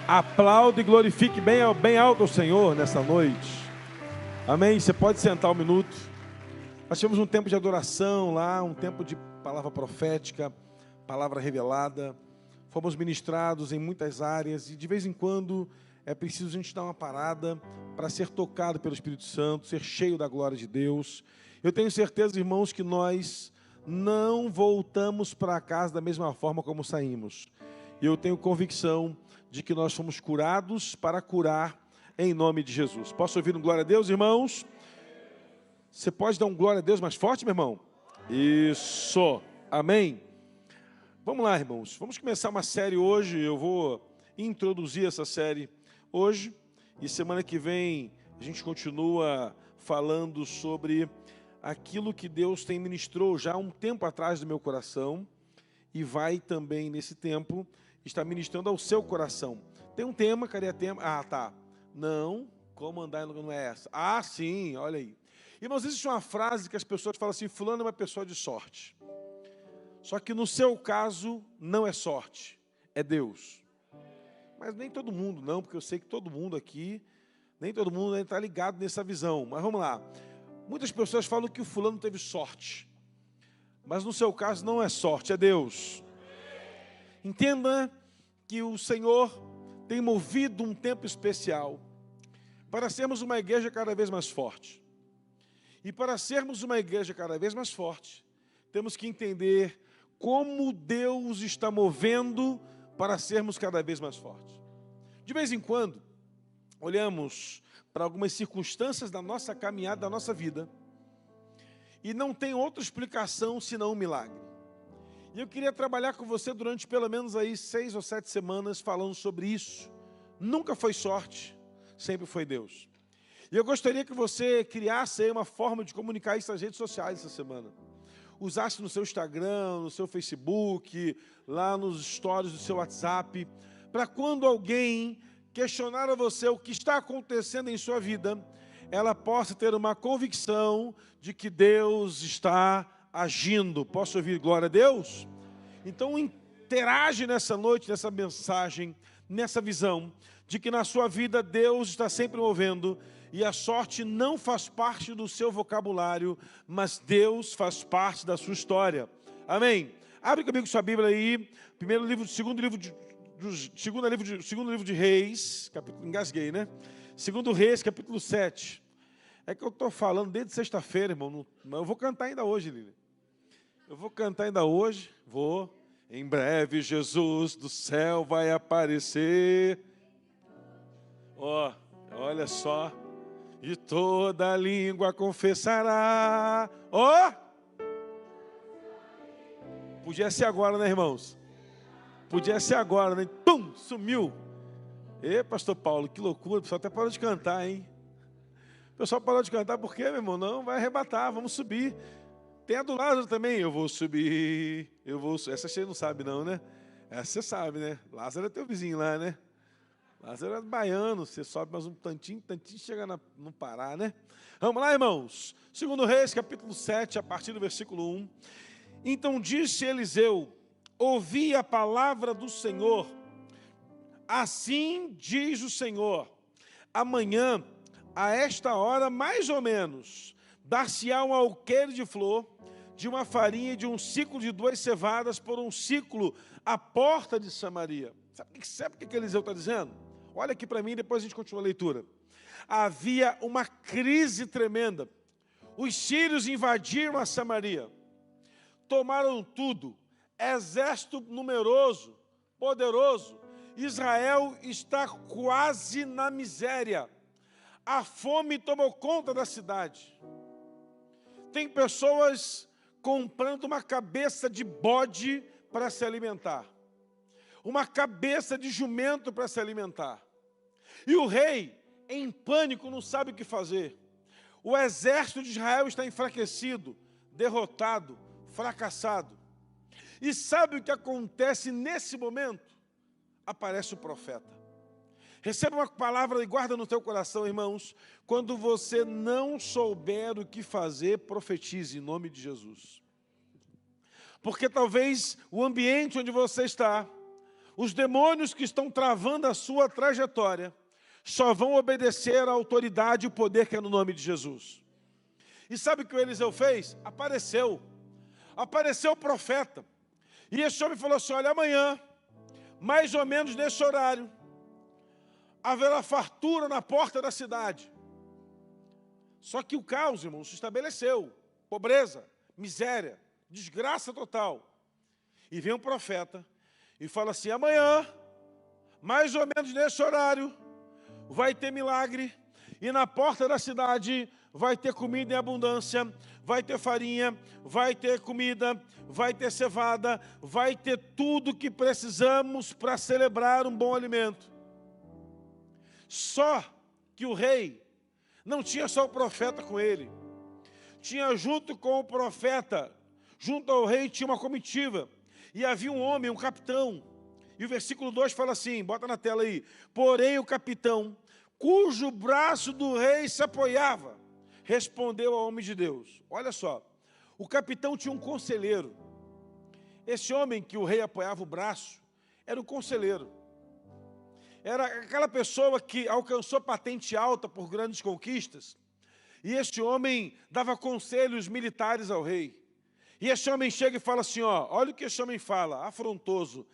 Aplaude e glorifique bem alto ao Senhor nessa noite. Amém? Você pode sentar um minuto. Nós tivemos um tempo de adoração lá, um tempo de palavra profética, palavra revelada. Fomos ministrados em muitas áreas e de vez em quando é preciso a gente dar uma parada para ser tocado pelo Espírito Santo, ser cheio da glória de Deus. Eu tenho certeza, irmãos, que nós não voltamos para casa da mesma forma como saímos. E eu tenho convicção de que nós fomos curados para curar em nome de Jesus. Posso ouvir um glória a Deus, irmãos? Você pode dar um glória a Deus mais forte, meu irmão? Isso, amém? Vamos lá, irmãos, vamos começar uma série hoje. Eu vou introduzir essa série hoje e semana que vem a gente continua falando sobre aquilo que Deus tem ministrou já há um tempo atrás do meu coração e vai também nesse tempo estar ministrando ao seu coração. Tem um tema, cadê o tema? Ah, tá. Não, como andar não é essa. Ah, sim, olha aí. Irmãos, existe uma frase que as pessoas falam assim: fulano é uma pessoa de sorte. Só que no seu caso não é sorte, é Deus. Mas nem todo mundo não, porque eu sei que todo mundo aqui, nem todo mundo está ligado nessa visão. Mas vamos lá. Muitas pessoas falam que o fulano teve sorte. Mas no seu caso não é sorte, é Deus. Entenda que o Senhor tem movido um tempo especial para sermos uma igreja cada vez mais forte. E para sermos uma igreja cada vez mais forte, temos que entender como Deus está movendo para sermos cada vez mais fortes. De vez em quando, olhamos para algumas circunstâncias da nossa caminhada, da nossa vida, e não tem outra explicação senão um milagre. E eu queria trabalhar com você durante pelo menos aí 6 ou 7 semanas falando sobre isso. Nunca foi sorte, sempre foi Deus. E eu gostaria que você criasse aí uma forma de comunicar isso nas redes sociais essa semana. Usasse no seu Instagram, no seu Facebook, lá nos stories do seu WhatsApp, para quando alguém questionar a você o que está acontecendo em sua vida, ela possa ter uma convicção de que Deus está agindo. Posso ouvir glória a Deus? Então interage nessa noite, nessa mensagem, nessa visão, de que na sua vida Deus está sempre movendo, e a sorte não faz parte do seu vocabulário, mas Deus faz parte da sua história. Amém? Abre comigo sua Bíblia aí, segundo livro de Reis, capítulo, engasguei, né? Segundo Reis, capítulo 7. É que eu estou falando desde sexta-feira, irmão, mas eu vou cantar ainda hoje, Lili. Eu vou cantar ainda hoje, vou. Em breve Jesus do céu vai aparecer. Ó, olha só. E toda língua confessará. Ó! Podia ser agora, né, irmãos? Podia ser agora, né? Pum! Sumiu. Ê, pastor Paulo, que loucura. O pessoal até parou de cantar, hein? O pessoal parou de cantar por quê, meu irmão? Não, vai arrebatar, vamos subir. Tem a do Lázaro também. Eu vou subir, eu vou subir. Essa você não sabe não, né? Essa você sabe, né? Lázaro é teu vizinho lá, né? Lázaro é baiano, você sobe mais um tantinho, chega no Pará, né? Vamos lá, irmãos. Segundo Reis, capítulo 7, a partir do versículo 1. Então disse Eliseu: ouvi a palavra do Senhor. Assim diz o Senhor: amanhã, a esta hora, mais ou menos, dar-se-á um alqueire de flor, de uma farinha de um ciclo de 2 cevadas por um ciclo à porta de Samaria. Sabe o que Eliseu está dizendo? Olha aqui para mim, depois a gente continua a leitura. Havia uma crise tremenda. Os sírios invadiram a Samaria. Tomaram tudo. Exército numeroso, poderoso. Israel está quase na miséria. A fome tomou conta da cidade. Tem pessoas comprando uma cabeça de bode para se alimentar. Uma cabeça de jumento para se alimentar. E o rei, em pânico, não sabe o que fazer. O exército de Israel está enfraquecido, derrotado, fracassado. E sabe o que acontece nesse momento? Aparece o profeta. Receba uma palavra e guarda no teu coração, irmãos. Quando você não souber o que fazer, profetize em nome de Jesus. Porque talvez o ambiente onde você está, Os demônios que estão travando a sua trajetória só vão obedecer à autoridade e o poder que é no nome de Jesus. E sabe o que o Eliseu fez? Apareceu o profeta. E esse homem falou assim: olha, amanhã, mais ou menos nesse horário, haverá fartura na porta da cidade. Só que o caos, irmão, se estabeleceu. Pobreza, miséria, desgraça total. E vem um profeta e fala assim: amanhã, mais ou menos nesse horário, vai ter milagre. E na porta da cidade vai ter comida em abundância, vai ter farinha, vai ter comida, vai ter cevada, vai ter tudo que precisamos para celebrar um bom alimento. Só que o rei não tinha só o profeta com ele. Tinha junto com o profeta, junto ao rei, tinha uma comitiva. E havia um homem, um capitão. E o versículo 2 fala assim, bota na tela aí. Porém o capitão, cujo braço do rei se apoiava, respondeu ao homem de Deus. Olha só, o capitão tinha um conselheiro. Esse homem que o rei apoiava o braço, era um conselheiro. Era aquela pessoa que alcançou patente alta por grandes conquistas. E este homem dava conselhos militares ao rei. E esse homem chega e fala assim, ó, olha o que esse homem fala, afrontoso.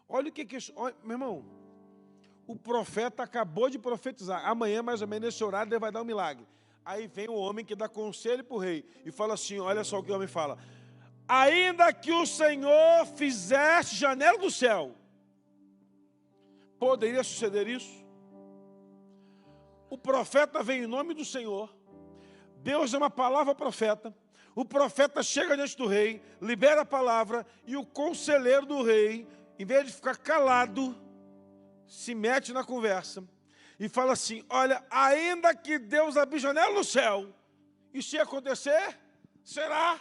Olha o que olha, meu irmão, o profeta acabou de profetizar. Amanhã, mais ou menos, nesse horário, ele vai dar um milagre. Aí vem o homem que dá conselho para o rei e fala assim, olha só o que o homem fala. Ainda que o Senhor fizesse janela do céu, poderia suceder isso? O profeta vem em nome do Senhor, Deus é uma palavra profeta, o profeta chega diante do rei, libera a palavra, e o conselheiro do rei, em vez de ficar calado, se mete na conversa e fala assim, olha, ainda que Deus abra janela no céu, isso ia acontecer? Será?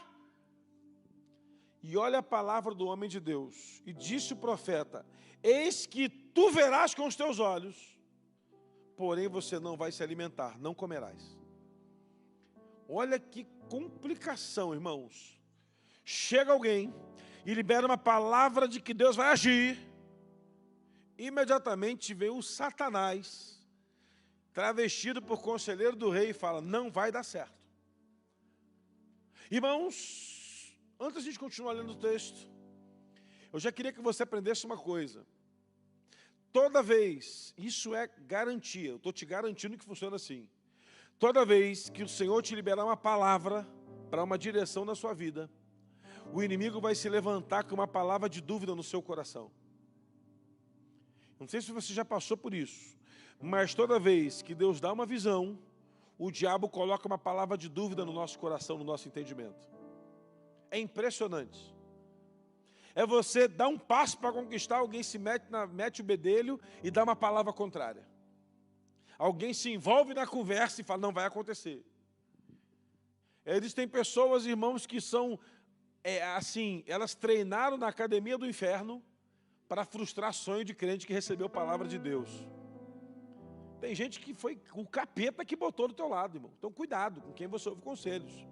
E olha a palavra do homem de Deus, e disse o profeta, eis que tu verás com os teus olhos, porém você não vai se alimentar, não comerás. Olha que complicação, irmãos. Chega alguém e libera uma palavra de que Deus vai agir. Imediatamente vem o Satanás, travestido por conselheiro do rei, e fala, não vai dar certo. Irmãos, antes de a gente continuar lendo o texto, eu já queria que você aprendesse uma coisa. Toda vez, isso é garantia, eu estou te garantindo que funciona assim. Toda vez que o Senhor te liberar uma palavra para uma direção na sua vida, o inimigo vai se levantar com uma palavra de dúvida no seu coração. Não sei se você já passou por isso, mas toda vez que Deus dá uma visão, o diabo coloca uma palavra de dúvida no nosso coração, no nosso entendimento. É impressionante. É você dar um passo para conquistar, alguém se mete o bedelho e dá uma palavra contrária. Alguém se envolve na conversa e fala, não vai acontecer. Existem pessoas, irmãos, que são, assim, elas treinaram na academia do inferno para frustrar sonho de crente que recebeu a palavra de Deus. Tem gente que foi o capeta que botou do teu lado, irmão. Então cuidado com quem você ouve conselhos.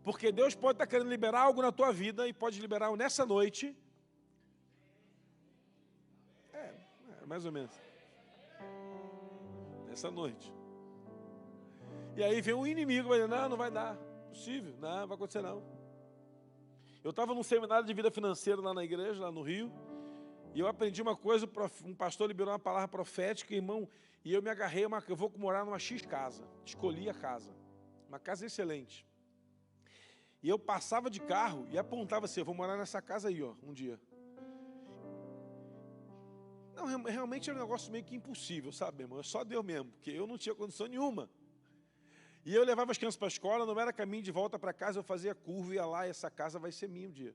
Porque Deus pode estar querendo liberar algo na tua vida e pode liberar nessa noite. Mais ou menos. Nessa noite. E aí vem um inimigo, vai dizer, não vai dar. Possível, não vai acontecer não. Eu estava num seminário de vida financeira lá na igreja, lá no Rio, e eu aprendi uma coisa, um pastor liberou uma palavra profética, irmão, e eu me agarrei, eu vou morar numa X casa. Escolhi a casa. Uma casa excelente. E eu passava de carro e apontava assim, eu vou morar nessa casa aí, ó, um dia. Não, realmente era um negócio meio que impossível, sabe, meu irmão? É só Deus mesmo, porque eu não tinha condição nenhuma. E eu levava as crianças para a escola, não era caminho de volta para casa, eu fazia curva, ia lá, e essa casa vai ser minha um dia.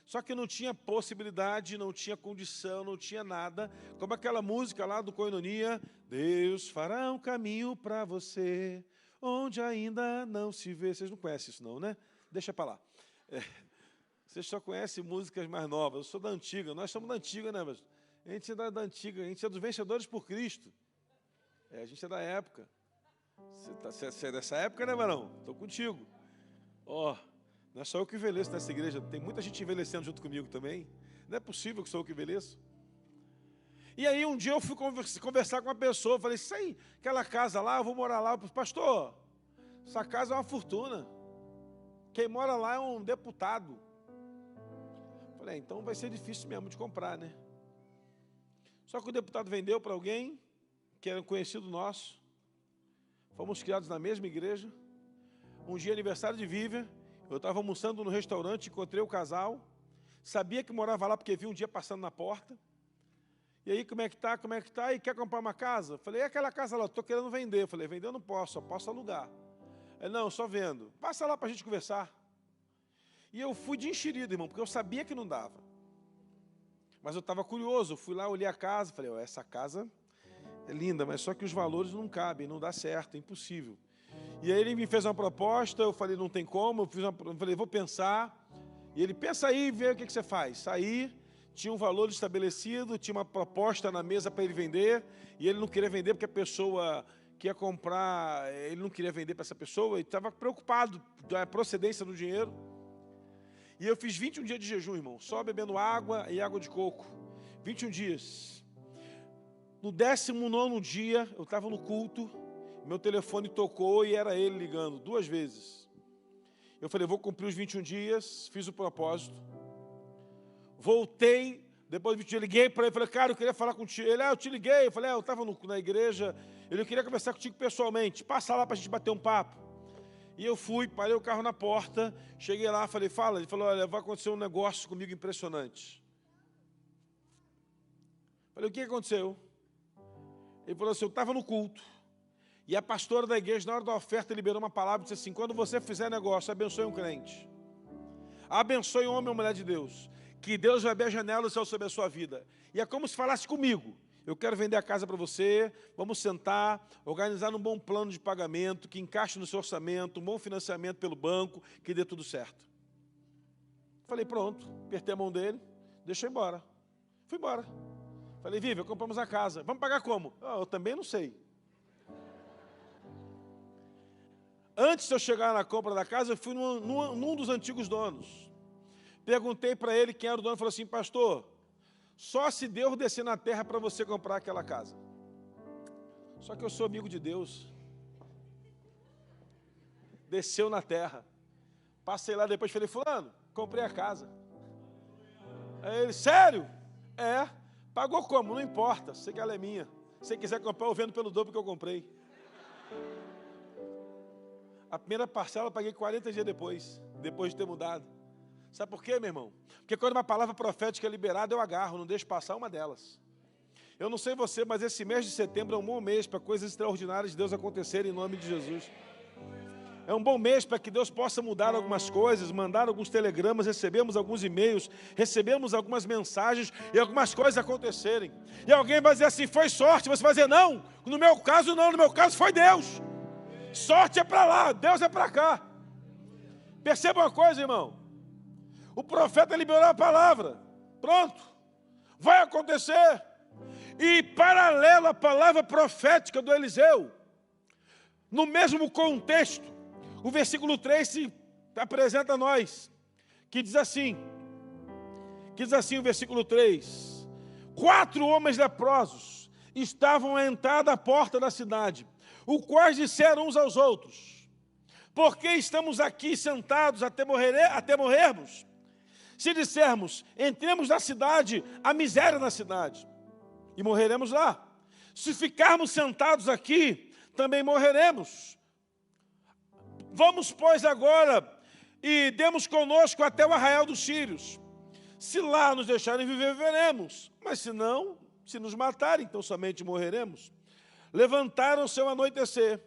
Só que não tinha possibilidade, não tinha condição, não tinha nada. Como aquela música lá do Koinonia, Deus fará um caminho para você, onde ainda não se vê. Vocês não conhecem isso não, né? Deixa para lá. Vocês só conhecem músicas mais novas. Eu sou da antiga, nós somos da antiga, né? Mas a gente é da antiga, a gente é dos vencedores por Cristo. A gente é da época. Você é dessa época, né, varão? Estou contigo. Ó, não é só eu que envelheço nessa igreja, tem muita gente envelhecendo junto comigo também. Não é possível que sou eu que envelheço. E aí um dia eu fui conversar com uma pessoa, falei, isso aí, aquela casa lá, eu vou morar lá. Pastor, essa casa é uma fortuna. Quem mora lá é um deputado. Falei, então vai ser difícil mesmo de comprar, né? Só que o deputado vendeu para alguém que era um conhecido nosso. Fomos criados na mesma igreja. Um dia, aniversário de Vivian, eu estava almoçando no restaurante, encontrei o casal. Sabia que morava lá porque vi um dia passando na porta. E aí, como é que tá? E quer comprar uma casa? Falei, e aquela casa lá? Estou querendo vender. Falei, vender eu não posso, só posso alugar. Ele, não, só vendo. Passa lá para a gente conversar. E eu fui de enxerido, irmão, porque eu sabia que não dava. Mas eu estava curioso, fui lá, olhei a casa, falei, essa casa é linda, mas só que os valores não cabem, não dá certo, é impossível. E aí ele me fez uma proposta, eu falei, não tem como, eu falei, vou pensar. E ele, pensa aí e vê o que você faz. Saí, tinha um valor estabelecido, tinha uma proposta na mesa para ele vender, e ele não queria vender porque a pessoa que ia comprar, ele não queria vender para essa pessoa, e estava preocupado da procedência do dinheiro. E eu fiz 21 dias de jejum, irmão, só bebendo água e água de coco. 21 dias. No 19º dia, eu estava no culto, meu telefone tocou e era ele ligando 2 vezes. Eu falei, vou cumprir os 21 dias, fiz o propósito. Voltei, depois de 21 dias, liguei para ele, falei, cara, eu queria falar contigo. Ele, eu te liguei. Eu falei, eu estava na igreja, eu queria conversar contigo pessoalmente, passa lá para a gente bater um papo. E eu fui, parei o carro na porta, cheguei lá, falei, fala. Ele falou, olha, vai acontecer um negócio comigo impressionante. Falei, o que aconteceu? Ele falou assim, eu estava no culto, e a pastora da igreja, na hora da oferta, liberou uma palavra e disse assim, quando você fizer negócio, abençoe um crente. Abençoe um homem ou mulher de Deus, que Deus vai abrir a janela do céu sobre a sua vida. E é como se falasse comigo. Eu quero vender a casa para você, vamos sentar, organizar um bom plano de pagamento, que encaixe no seu orçamento, um bom financiamento pelo banco, que dê tudo certo. Falei, pronto, apertei a mão dele, deixa eu ir embora. Fui embora. Falei, Vivian, compramos a casa, vamos pagar como? Eu também não sei. Antes de eu chegar na compra da casa, eu fui num dos antigos donos. Perguntei para ele quem era o dono, falou assim, pastor, só se Deus descer na terra para você comprar aquela casa. Só que eu sou amigo de Deus. Desceu na terra. Passei lá depois, falei, fulano, comprei a casa. Aí ele, sério? É. Pagou como? Não importa, sei que ela é minha. Se você quiser comprar, eu vendo pelo dobro que eu comprei. A primeira parcela eu paguei 40 dias depois de ter mudado. Sabe por quê, meu irmão? Porque quando uma palavra profética é liberada, eu agarro, não deixo passar uma delas. Eu não sei você, mas esse mês de setembro é um bom mês para coisas extraordinárias de Deus acontecerem em nome de Jesus. É um bom mês para que Deus possa mudar algumas coisas, mandar alguns telegramas, recebemos alguns e-mails, recebemos algumas mensagens e algumas coisas acontecerem. E alguém vai dizer assim, foi sorte, você vai dizer, não, no meu caso não, no meu caso foi Deus. Sorte é para lá, Deus é para cá. Perceba uma coisa, irmão. O profeta liberou a palavra. Pronto. Vai acontecer. E paralelo à palavra profética do Eliseu, no mesmo contexto, o versículo 3 se apresenta a nós, que diz assim o versículo 3, 4 homens leprosos estavam à entrada da porta da cidade, os quais disseram uns aos outros, por que estamos aqui sentados até morrermos? Se dissermos, entremos na cidade, há miséria na cidade, e morreremos lá. Se ficarmos sentados aqui, também morreremos. Vamos, pois, agora, e demos conosco até o arraial dos sírios. Se lá nos deixarem viver, viveremos. Mas se não, se nos matarem, então somente morreremos. Levantaram-se ao anoitecer,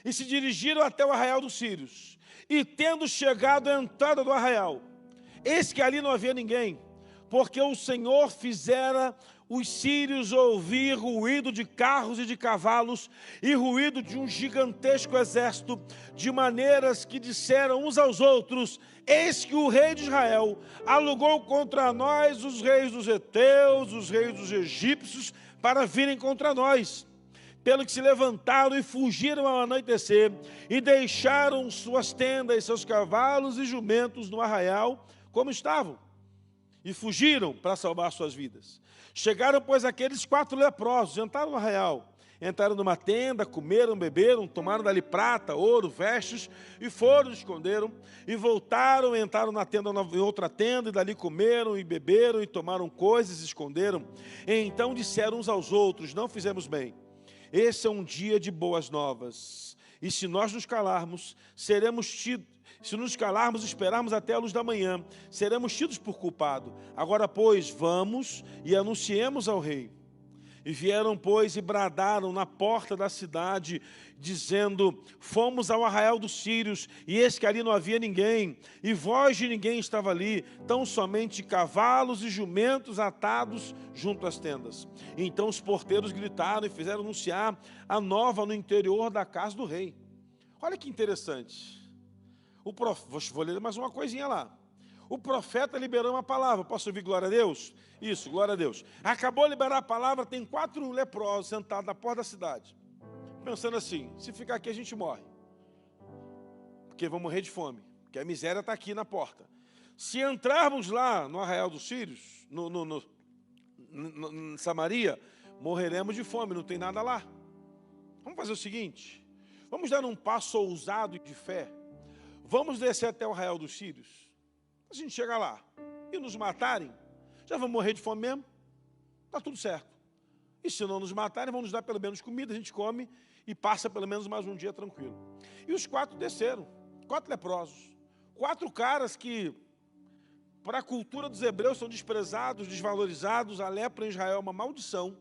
e se dirigiram até o arraial dos sírios. E tendo chegado à entrada do arraial, eis que ali não havia ninguém, porque o Senhor fizera os sírios ouvir ruído de carros e de cavalos e ruído de um gigantesco exército, de maneiras que disseram uns aos outros, eis que o rei de Israel alugou contra nós os reis dos heteus, os reis dos egípcios, para virem contra nós. Pelo que se levantaram e fugiram ao anoitecer, e deixaram suas tendas, seus cavalos e jumentos no arraial, como estavam. e fugiram para salvar suas vidas. Chegaram, pois, aqueles 4 leprosos, entraram no arraial, entraram numa tenda, comeram, beberam, tomaram dali prata, ouro, vestes, e foram, esconderam, e voltaram, entraram na tenda, em outra tenda, e dali comeram, e beberam, e tomaram coisas, e esconderam. E então disseram uns aos outros: não fizemos bem. Esse é um dia de boas novas, e se nós nos calarmos, seremos tidos. Se nos calarmos e esperarmos até a luz da manhã, seremos tidos por culpado. Agora, pois, vamos e anunciemos ao rei. E vieram, pois, e bradaram na porta da cidade, dizendo: fomos ao arraial dos sírios, e eis que ali não havia ninguém, e voz de ninguém estava ali, tão somente cavalos e jumentos atados junto às tendas. E então os porteiros gritaram e fizeram anunciar a nova no interior da casa do rei. Olha que interessante. Vou ler mais uma coisinha lá. O profeta liberou uma palavra. Posso ouvir glória a Deus? Isso, glória a Deus. Acabou de liberar a palavra, tem 4 leprosos sentados na porta da cidade, pensando assim: se ficar aqui a gente morre, porque vamos morrer de fome, porque a miséria está aqui na porta. Se entrarmos lá no arraial dos sírios, em Samaria, morreremos de fome, não tem nada lá. Vamos fazer o seguinte: vamos dar um passo ousado de fé. Vamos descer até o arraial dos sírios. Se a gente chegar lá e nos matarem, já vamos morrer de fome mesmo, está tudo certo. E se não nos matarem, vão nos dar pelo menos comida, a gente come e passa pelo menos mais um dia tranquilo. E os 4 desceram, 4 leprosos, 4 caras que, para a cultura dos hebreus, são desprezados, desvalorizados. A lepra em Israel é uma maldição.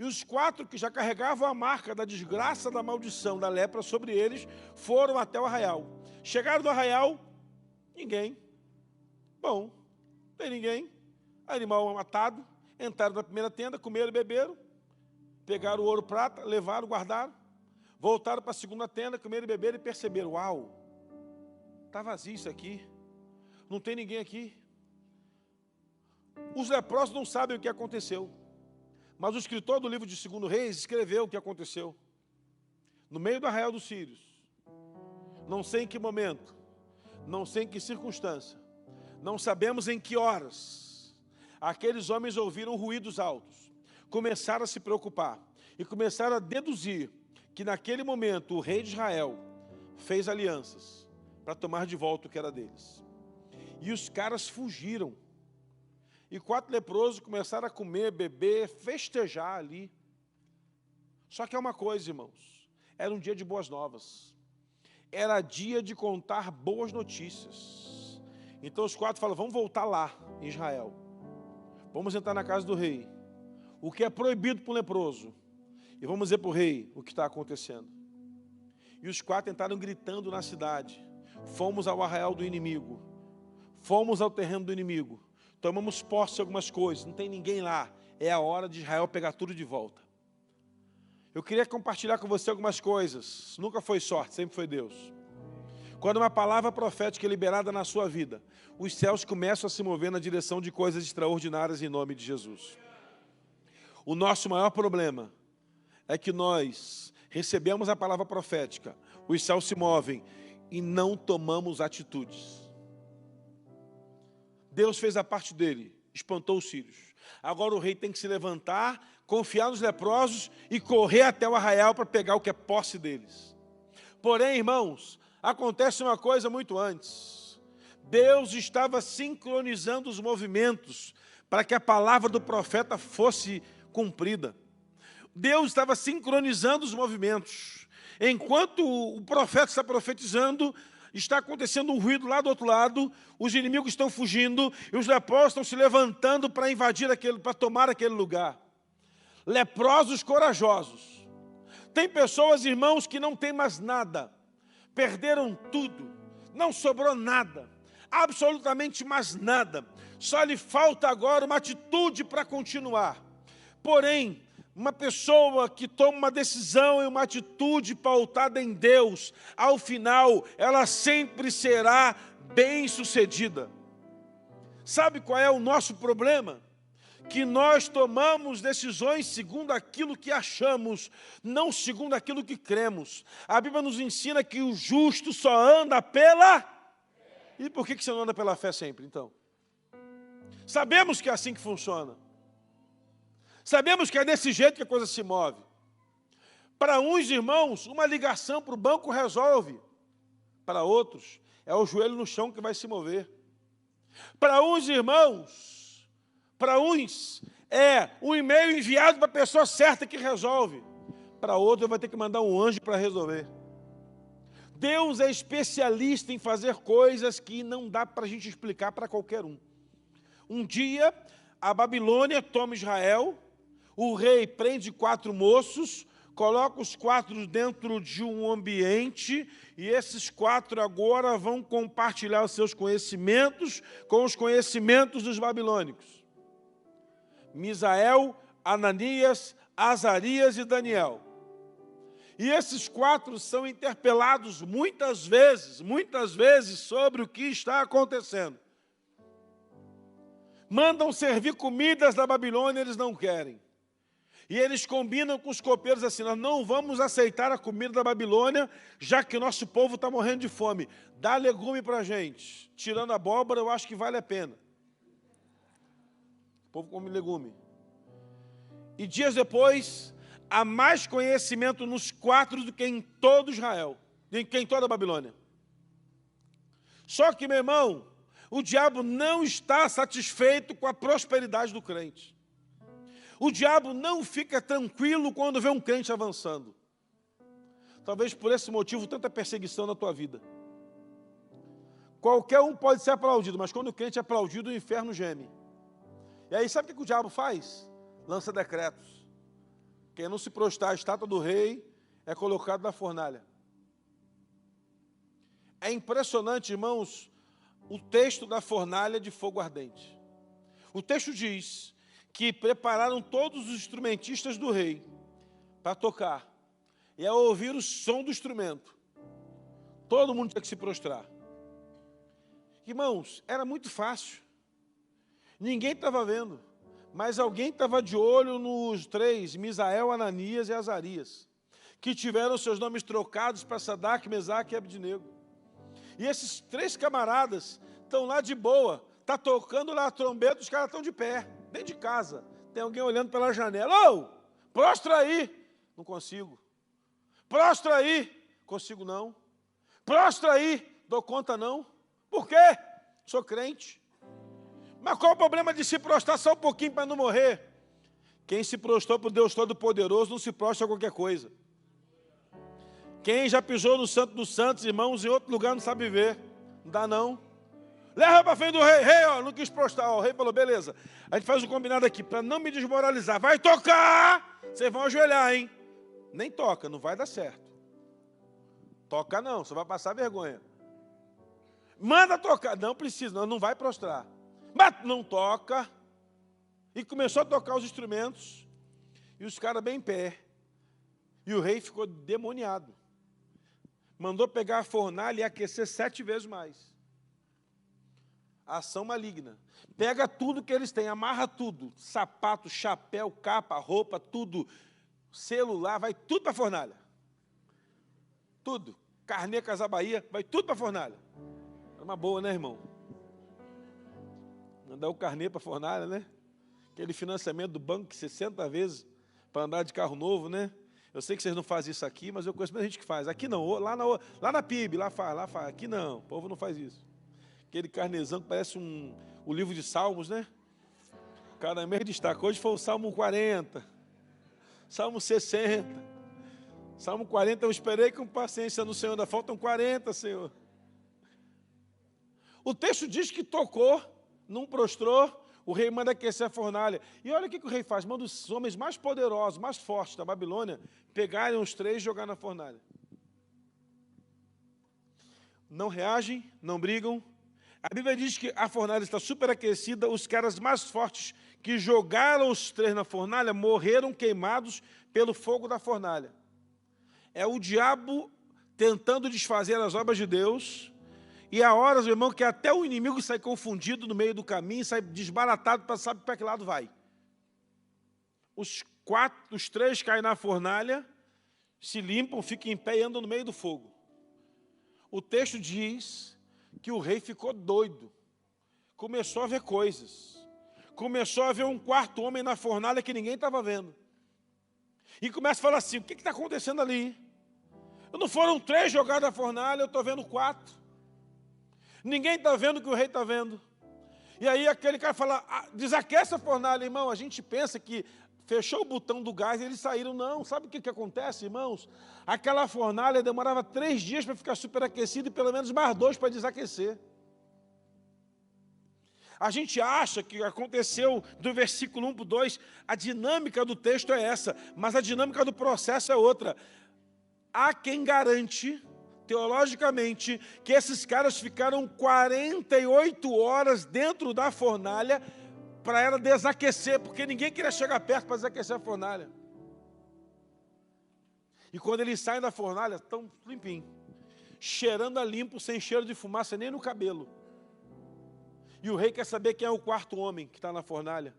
E os 4 que já carregavam a marca da desgraça, da maldição, da lepra sobre eles, foram até o arraial. Chegaram no arraial, ninguém. Bom, não tem ninguém. Animal matado. Entraram na primeira tenda, comeram e beberam. Pegaram o ouro, prata, levaram, guardaram. Voltaram para a segunda tenda, comeram e beberam e perceberam: uau, está vazio isso aqui. Não tem ninguém aqui. Os leprosos não sabem o que aconteceu. Mas o escritor do livro de 2 Reis escreveu o que aconteceu. No meio do arraial dos sírios. Não sei em que momento, não sei em que circunstância, não sabemos em que horas, aqueles homens ouviram ruídos altos, começaram a se preocupar e começaram a deduzir que naquele momento o rei de Israel fez alianças para tomar de volta o que era deles. E os caras fugiram. E 4 leprosos começaram a comer, beber, festejar ali. Só que é uma coisa, irmãos, era um dia de boas novas. Era dia de contar boas notícias. Então os 4 falam: vamos voltar lá em Israel. Vamos entrar na casa do rei. O que é proibido para o leproso. E vamos dizer para o rei o que está acontecendo. E os 4 entraram gritando na cidade. Fomos ao arraial do inimigo. Fomos ao terreno do inimigo. Tomamos posse de algumas coisas. Não tem ninguém lá. É a hora de Israel pegar tudo de volta. Eu queria compartilhar com você algumas coisas. Nunca foi sorte, sempre foi Deus. Quando uma palavra profética é liberada na sua vida, os céus começam a se mover na direção de coisas extraordinárias em nome de Jesus. O nosso maior problema é que nós recebemos a palavra profética, os céus se movem e não tomamos atitudes. Deus fez a parte dele, espantou os sírios. Agora o rei tem que se levantar, confiar nos leprosos e correr até o arraial para pegar o que é posse deles. Porém, irmãos, acontece uma coisa muito antes. Deus estava sincronizando os movimentos para que a palavra do profeta fosse cumprida. Deus estava sincronizando os movimentos. Enquanto o profeta está profetizando, está acontecendo um ruído lá do outro lado, os inimigos estão fugindo e os leprosos estão se levantando para invadir para tomar aquele lugar. Leprosos corajosos. Tem pessoas, irmãos, que não têm mais nada, perderam tudo, não sobrou nada, absolutamente mais nada, só lhe falta agora uma atitude para continuar. Porém, uma pessoa que toma uma decisão e uma atitude pautada em Deus, ao final, ela sempre será bem-sucedida. Sabe qual é o nosso problema? Que nós tomamos decisões segundo aquilo que achamos, não segundo aquilo que cremos. A Bíblia nos ensina que o justo só anda pela... E por que você não anda pela fé sempre, então? Sabemos que é assim que funciona. Sabemos que é desse jeito que a coisa se move. Para uns irmãos, uma ligação para o banco resolve. Para outros, é o joelho no chão que vai se mover. Para uns irmãos, para uns, é um e-mail enviado para a pessoa certa que resolve. Para outros, vai ter que mandar um anjo para resolver. Deus é especialista em fazer coisas que não dá para a gente explicar para qualquer um. Um dia, a Babilônia toma Israel, o rei prende 4 moços, coloca os 4 dentro de um ambiente, e esses 4 agora vão compartilhar os seus conhecimentos com os conhecimentos dos babilônicos. Misael, Ananias, Azarias e Daniel. E esses 4 são interpelados muitas vezes sobre o que está acontecendo. Mandam servir comidas da Babilônia, eles não querem. E eles combinam com os copeiros assim: nós não vamos aceitar a comida da Babilônia, já que o nosso povo está morrendo de fome. Dá legume para a gente. Tirando abóbora, eu acho que vale a pena. O povo come legume. E dias depois, há mais conhecimento nos 4 do que em todo Israel, do que em toda a Babilônia. Só que, meu irmão, o diabo não está satisfeito com a prosperidade do crente. O diabo não fica tranquilo quando vê um crente avançando. Talvez por esse motivo, tanta perseguição na tua vida. Qualquer um pode ser aplaudido, mas quando o crente é aplaudido, o inferno geme. E aí, sabe o que o diabo faz? Lança decretos. Quem não se prostrar à estátua do rei é colocado na fornalha. É impressionante, irmãos, o texto da fornalha de fogo ardente. O texto diz que prepararam todos os instrumentistas do rei para tocar. E ao ouvir o som do instrumento, todo mundo tinha que se prostrar. Irmãos, era muito fácil. Ninguém estava vendo, mas alguém estava de olho nos 3, Misael, Ananias e Azarias, que tiveram seus nomes trocados para Sadraque, Mesaque e Abednego. E esses 3 camaradas estão lá de boa, está tocando lá a trombeta, os caras estão de pé, dentro de casa. Tem alguém olhando pela janela: ô, prostra aí. Não consigo. Prostra aí. Consigo não. Prostra aí. Dou conta não. Por quê? Sou crente. Mas qual o problema de se prostrar só um pouquinho para não morrer? Quem se prostrou para o Deus Todo-Poderoso não se prostra a qualquer coisa. Quem já pisou no Santo dos Santos, irmãos, em outro lugar não sabe viver. Não dá não. Leva para frente do rei. Rei, ó, não quis prostrar. Ó, o rei falou: beleza, a gente faz um combinado aqui, para não me desmoralizar. Vai tocar! Vocês vão ajoelhar, hein? Nem toca, não vai dar certo. Toca não, você vai passar vergonha. Manda tocar. Não precisa, não vai prostrar. Mas não toca. E começou a tocar os instrumentos. E os caras bem em pé. E o rei ficou demoniado. Mandou pegar a fornalha e aquecer 7 vezes mais. Ação maligna. Pega tudo que eles têm, amarra tudo. Sapato, chapéu, capa, roupa, tudo. Celular, vai tudo para a fornalha. Tudo. Carnê, Casa Bahia, vai tudo para a fornalha. É uma boa, né, irmão? Mandar o carnê para a fornalha, né? Aquele financiamento do banco, 60 vezes para andar de carro novo, né? Eu sei que vocês não fazem isso aqui, mas eu conheço muita gente que faz. Aqui não, lá na PIB, lá faz. Aqui não, o povo não faz isso. Aquele carnezão que parece o livro de Salmos, né? O cara mesmo destaca. Hoje foi o Salmo 40, Salmo 60. Salmo 40, eu esperei com paciência no Senhor, ainda faltam 40, Senhor. O texto diz que tocou, não prostrou, o rei manda aquecer a fornalha. E olha o que o rei faz: manda os homens mais poderosos, mais fortes da Babilônia, pegarem os 3 e jogar na fornalha. Não reagem, não brigam. A Bíblia diz que a fornalha está superaquecida, os caras mais fortes que jogaram os 3 na fornalha morreram queimados pelo fogo da fornalha. É o diabo tentando desfazer as obras de Deus, e há horas, meu irmão, que até o inimigo sai confundido no meio do caminho, sai desbaratado, para saber para que lado vai. Os 3 caem na fornalha, se limpam, ficam em pé e andam no meio do fogo. O texto diz que o rei ficou doido, começou a ver coisas. começou a ver um quarto homem na fornalha que ninguém estava vendo. E começa a falar assim, o que está acontecendo ali? Não foram 3 jogados na fornalha, eu estou vendo 4. Ninguém está vendo o que o rei está vendo. E aí aquele cara fala, desaquece a fornalha, irmão. A gente pensa que fechou o botão do gás e eles saíram. Não, sabe o que acontece, irmãos? Aquela fornalha demorava 3 dias para ficar superaquecida e pelo menos mais 2 para desaquecer. A gente acha que aconteceu do versículo 1 para o 2, a dinâmica do texto é essa, mas a dinâmica do processo é outra. Há quem garante, teologicamente, que esses caras ficaram 48 horas dentro da fornalha para ela desaquecer, porque ninguém queria chegar perto para desaquecer a fornalha. E quando eles saem da fornalha, estão limpinhos, cheirando a limpo, sem cheiro de fumaça nem no cabelo. E o rei quer saber quem é o quarto homem que está na fornalha.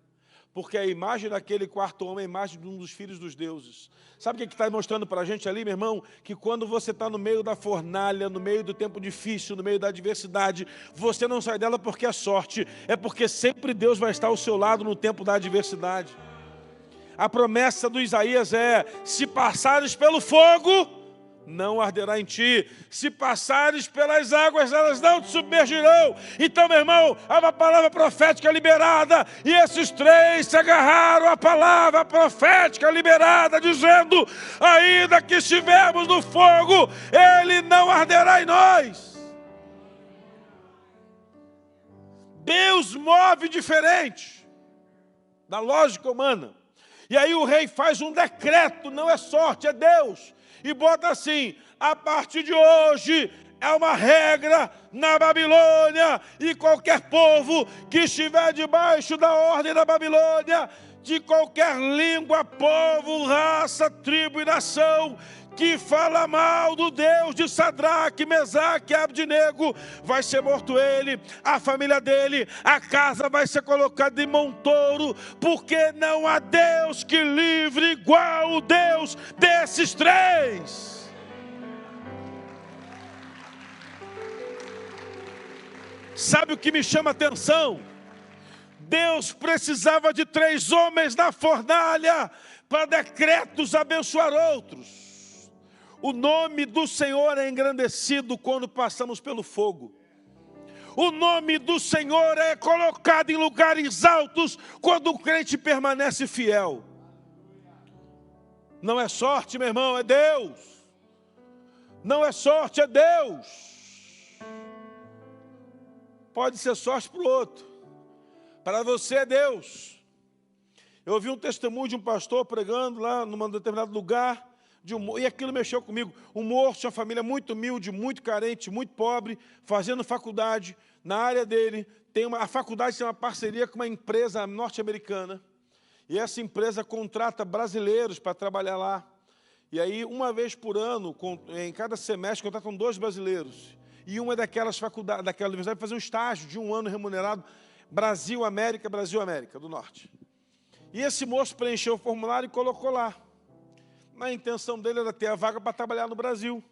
Porque a imagem daquele quarto homem é a imagem de um dos filhos dos deuses. Sabe o que está mostrando para a gente ali, meu irmão? Que quando você está no meio da fornalha, no meio do tempo difícil, no meio da adversidade, você não sai dela porque é sorte, é porque sempre Deus vai estar ao seu lado no tempo da adversidade. A promessa do Isaías é, se passares pelo fogo, não arderá em ti. Se passares pelas águas, elas não te submergirão. Então, meu irmão, há uma palavra profética liberada, e esses 3 se agarraram à palavra profética liberada, dizendo, ainda que estivermos no fogo, ele não arderá em nós. Deus move diferente da lógica humana. E aí o rei faz um decreto, não é sorte, é Deus. E bota assim, a partir de hoje é uma regra na Babilônia, e qualquer povo que estiver debaixo da ordem da Babilônia, de qualquer língua, povo, raça, tribo e nação, que fala mal do Deus de Sadraque, Mesaque e Abdenego, vai ser morto ele, a família dele, a casa vai ser colocada em montouro, porque não há Deus que livre igual o Deus desses 3. Sabe o que me chama a atenção? Deus precisava de 3 homens na fornalha para decretos abençoar outros. O nome do Senhor é engrandecido quando passamos pelo fogo. O nome do Senhor é colocado em lugares altos quando o crente permanece fiel. Não é sorte, meu irmão, é Deus. Não é sorte, é Deus. Pode ser sorte para o outro. Para você é Deus. Eu ouvi um testemunho de um pastor pregando lá num determinado lugar, e aquilo mexeu comigo. Um moço tinha uma família muito humilde, muito carente, muito pobre, fazendo faculdade. Na área dele, a faculdade tem uma parceria com uma empresa norte-americana. E essa empresa contrata brasileiros para trabalhar lá. E aí, uma vez por ano, em cada semestre, contratam 2 brasileiros. E uma daquelas faculdades, daquela universidade, fazer um estágio de 1 ano remunerado, Brasil-América do Norte. E esse moço preencheu o formulário e colocou lá. A intenção dele era ter a vaga para trabalhar no Brasil,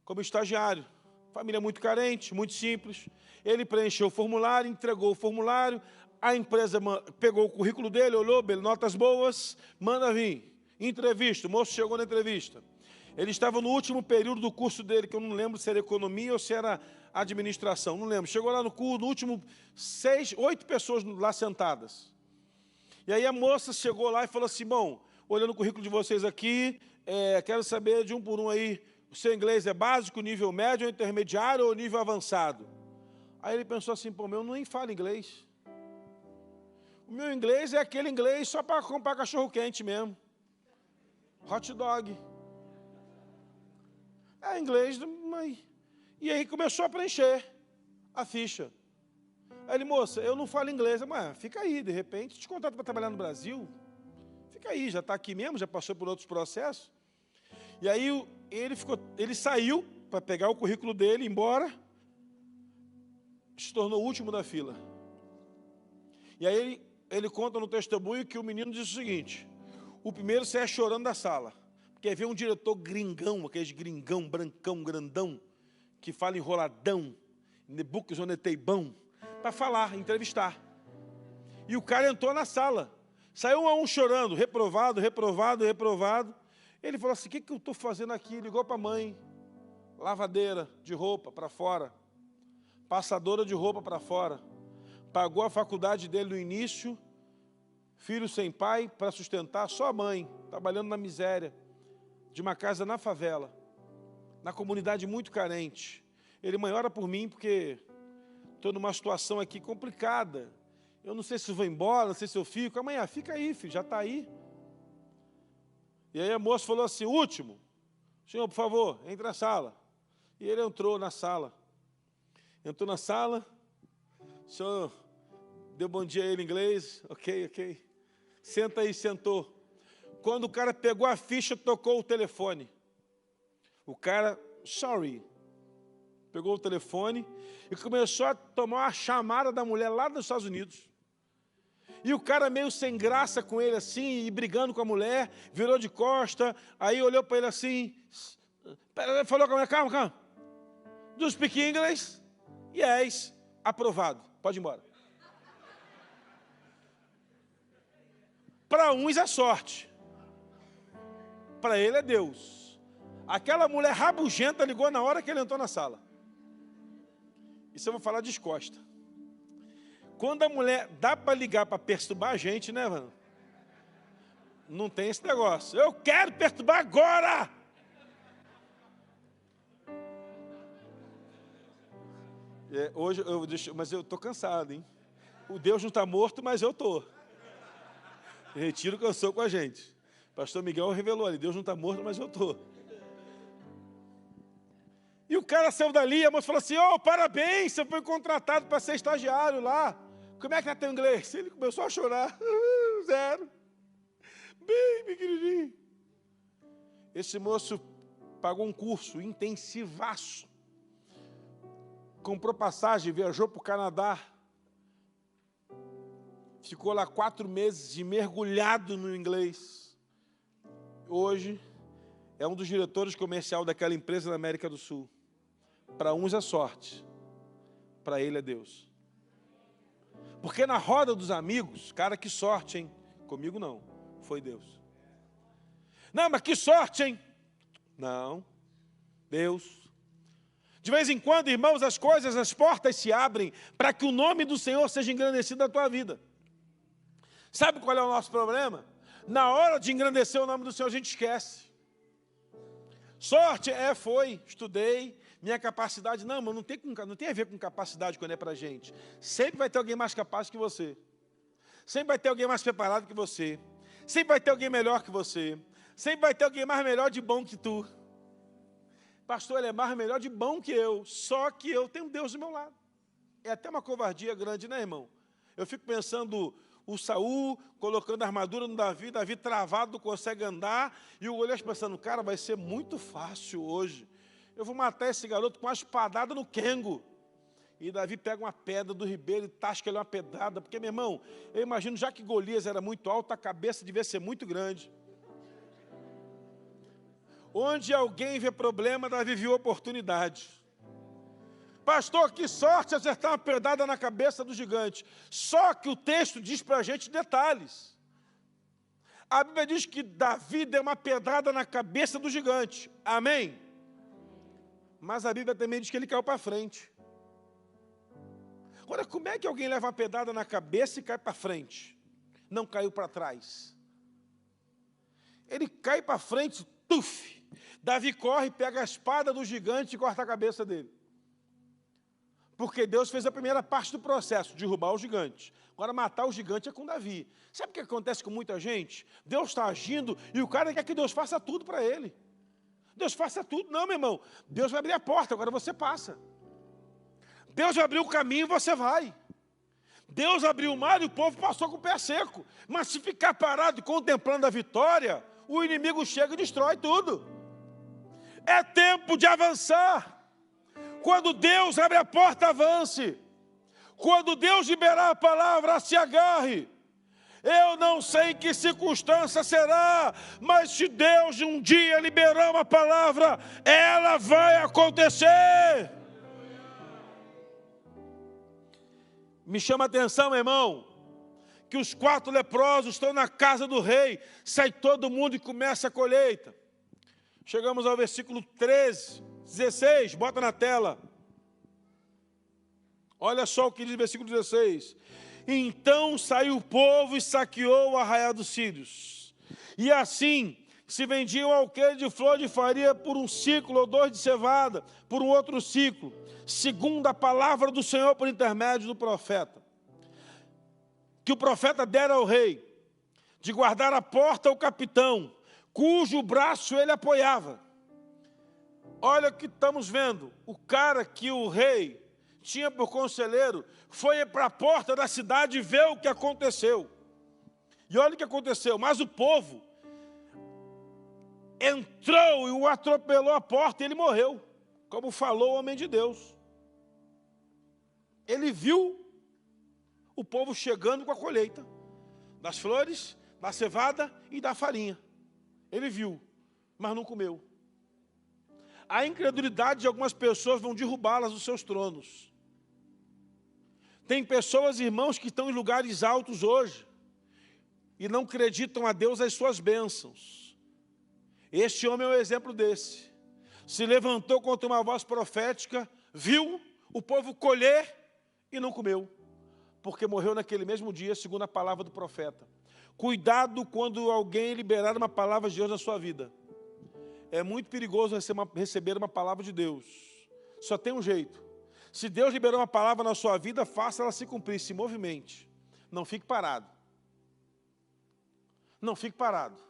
como estagiário. Família muito carente, muito simples. Ele preencheu o formulário, entregou o formulário, a empresa pegou o currículo dele, olhou, notas boas, manda vir. Entrevista, o moço chegou na entrevista. Ele estava no último período do curso dele, que eu não lembro se era economia ou se era administração, não lembro. Chegou lá no curso, no último 8 pessoas lá sentadas. E aí a moça chegou lá e falou assim, bom, olhando o currículo de vocês aqui, quero saber de um por um aí, o seu inglês é básico, nível médio, intermediário ou nível avançado? Aí ele pensou assim, pô, eu nem falo inglês. O meu inglês é aquele inglês só para comprar cachorro quente mesmo. Hot dog. É inglês, mãe. E aí começou a preencher a ficha. Aí ele, moça, eu não falo inglês. Mas fica aí, de repente, te contrato para trabalhar no Brasil. Fica aí, já está aqui mesmo, já passou por outros processos. E aí ele saiu para pegar o currículo dele, ir embora, se tornou o último da fila. E aí ele conta no testemunho que o menino disse o seguinte, o primeiro saia chorando da sala, porque vê um diretor gringão, aquele gringão, brancão, grandão, que fala enroladão, nebucos, oneteibão, para falar, entrevistar. E o cara entrou na sala. Saiu um a um chorando, reprovado, reprovado, reprovado. Ele falou assim, o que eu estou fazendo aqui? Ligou para a mãe. Lavadeira de roupa para fora. Passadora de roupa para fora. Pagou a faculdade dele no início. Filho sem pai para sustentar, só a mãe, trabalhando na miséria. De uma casa na favela. Na comunidade muito carente. Ele, mãe, ora por mim porque estou numa situação aqui complicada. Eu não sei se eu vou embora, não sei se eu fico. Amanhã, fica aí, filho, já está aí. E aí a moça falou assim, último, senhor, por favor, entre na sala. E ele entrou na sala. Entrou na sala, o senhor deu bom dia a ele em inglês, ok. Senta aí, sentou. Quando o cara pegou a ficha, tocou o telefone. O cara, sorry, pegou o telefone e começou a tomar uma chamada da mulher lá dos Estados Unidos. E o cara meio sem graça com ele assim, e brigando com a mulher, virou de costa, aí olhou para ele assim, falou com a mulher, calma. Do you speak English? Yes, aprovado, pode ir embora. Para uns é sorte, para ele é Deus. Aquela mulher rabugenta ligou na hora que ele entrou na sala. Isso eu vou falar descosta. Quando a mulher dá para ligar para perturbar a gente, né, mano? Não tem esse negócio. Eu quero perturbar agora! Hoje, mas eu estou cansado, hein? O Deus não está morto, mas eu estou. Retiro o que eu sou com a gente. Pastor Miguel revelou ali, Deus não está morto, mas eu estou. E o cara saiu dali, a moça falou assim, parabéns, você foi contratado para ser estagiário lá. Como é que é teu inglês? Ele começou a chorar. 0. Bem pequenininho. Esse moço pagou um curso intensivaço. Comprou passagem, viajou para o Canadá. Ficou lá 4 meses de mergulhado no inglês. Hoje é um dos diretores comerciais daquela empresa na América do Sul. Para uns é sorte, para ele é Deus. Porque na roda dos amigos, cara, que sorte, hein? Comigo não, foi Deus. Não, mas que sorte, hein? Não, Deus. De vez em quando, irmãos, as portas se abrem para que o nome do Senhor seja engrandecido na tua vida. Sabe qual é o nosso problema? Na hora de engrandecer o nome do Senhor, a gente esquece. Sorte foi, estudei, minha capacidade. Não, mas não tem a ver com capacidade quando é para a gente. Sempre vai ter alguém mais capaz que você. Sempre vai ter alguém mais preparado que você. Sempre vai ter alguém melhor que você. Sempre vai ter alguém mais melhor de bom que tu. Pastor, ele é mais melhor de bom que eu. Só que eu tenho Deus do meu lado. É até uma covardia grande, né, irmão? Eu fico pensando... O Saul colocando a armadura no Davi, Davi travado, não consegue andar, e o Golias pensando, cara, vai ser muito fácil hoje. Eu vou matar esse garoto com uma espadada no quengo. E Davi pega uma pedra do ribeiro e tasca ele uma pedrada, porque, meu irmão, eu imagino, já que Golias era muito alto, a cabeça devia ser muito grande. Onde alguém vê problema, Davi viu oportunidade. Pastor, que sorte acertar uma pedrada na cabeça do gigante. Só que o texto diz para a gente detalhes. A Bíblia diz que Davi deu uma pedrada na cabeça do gigante. Amém? Mas a Bíblia também diz que ele caiu para frente. Agora, como é que alguém leva uma pedrada na cabeça e cai para frente? Não caiu para trás. Ele cai para frente, tuf! Davi corre, pega a espada do gigante e corta a cabeça dele. Porque Deus fez a primeira parte do processo, derrubar o gigante. Agora, matar o gigante é com Davi. Sabe o que acontece com muita gente? Deus está agindo e o cara quer que Deus faça tudo para ele. Deus faça tudo. Não, meu irmão. Deus vai abrir a porta, agora você passa. Deus vai abrir o caminho e você vai. Deus abriu o mar e o povo passou com o pé seco. Mas se ficar parado e contemplando a vitória, o inimigo chega e destrói tudo. É tempo de avançar. Quando Deus abre a porta, avance. Quando Deus liberar a palavra, se agarre. Eu não sei em que circunstância será, mas se Deus um dia liberar uma palavra, ela vai acontecer. Me chama a atenção, irmão, que os 4 leprosos estão na casa do rei, sai todo mundo e começa a colheita. Chegamos ao versículo 13, 16, bota na tela. Olha só o que diz o versículo 16. Então saiu o povo e saqueou o arraial dos sírios. E assim se vendia um alqueire de flor de farinha por 1 ciclo ou 2 de cevada, por um outro ciclo, segundo a palavra do Senhor por intermédio do profeta. Que o profeta dera ao rei, de guardar a porta ao capitão, cujo braço ele apoiava. Olha o que estamos vendo. O cara que o rei tinha por conselheiro foi para a porta da cidade ver o que aconteceu. E olha o que aconteceu. Mas o povo entrou e o atropelou à porta e ele morreu, como falou o homem de Deus. Ele viu o povo chegando com a colheita das flores, da cevada e da farinha. Ele viu, mas não comeu. A incredulidade de algumas pessoas vão derrubá-las dos seus tronos. Tem pessoas, irmãos, que estão em lugares altos hoje e não acreditam a Deus as suas bênçãos. Este homem é um exemplo desse. Se levantou contra uma voz profética, viu o povo colher e não comeu, porque morreu naquele mesmo dia, segundo a palavra do profeta. Cuidado quando alguém liberar uma palavra de Deus na sua vida. É muito perigoso receber uma palavra de Deus. Só tem um jeito. Se Deus liberou uma palavra na sua vida, faça ela se cumprir, se movimente. Não fique parado. Não fique parado.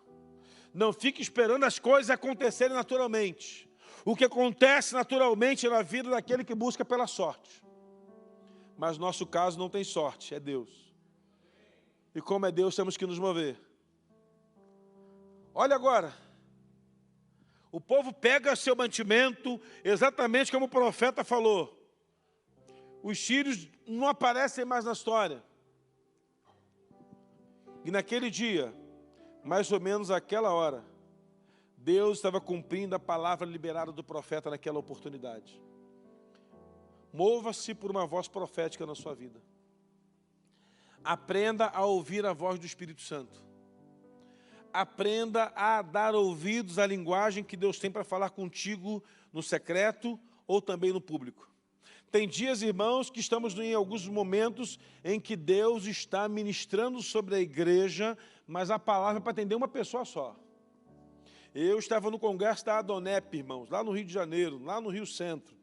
Não fique esperando as coisas acontecerem naturalmente. O que acontece naturalmente na vida daquele que busca pela sorte. Mas no nosso caso não tem sorte, é Deus. E como é Deus, temos que nos mover. Olha agora. O povo pega seu mantimento, exatamente como o profeta falou. Os sírios não aparecem mais na história. E naquele dia, mais ou menos àquela hora, Deus estava cumprindo a palavra liberada do profeta naquela oportunidade. Mova-se por uma voz profética na sua vida. Aprenda a ouvir a voz do Espírito Santo. Aprenda a dar ouvidos à linguagem que Deus tem para falar contigo no secreto ou também no público. Tem dias, irmãos, que estamos em alguns momentos em que Deus está ministrando sobre a igreja, mas a palavra é para atender uma pessoa só. Eu estava no congresso da Adonep, irmãos, lá no Rio de Janeiro, lá no Rio Centro.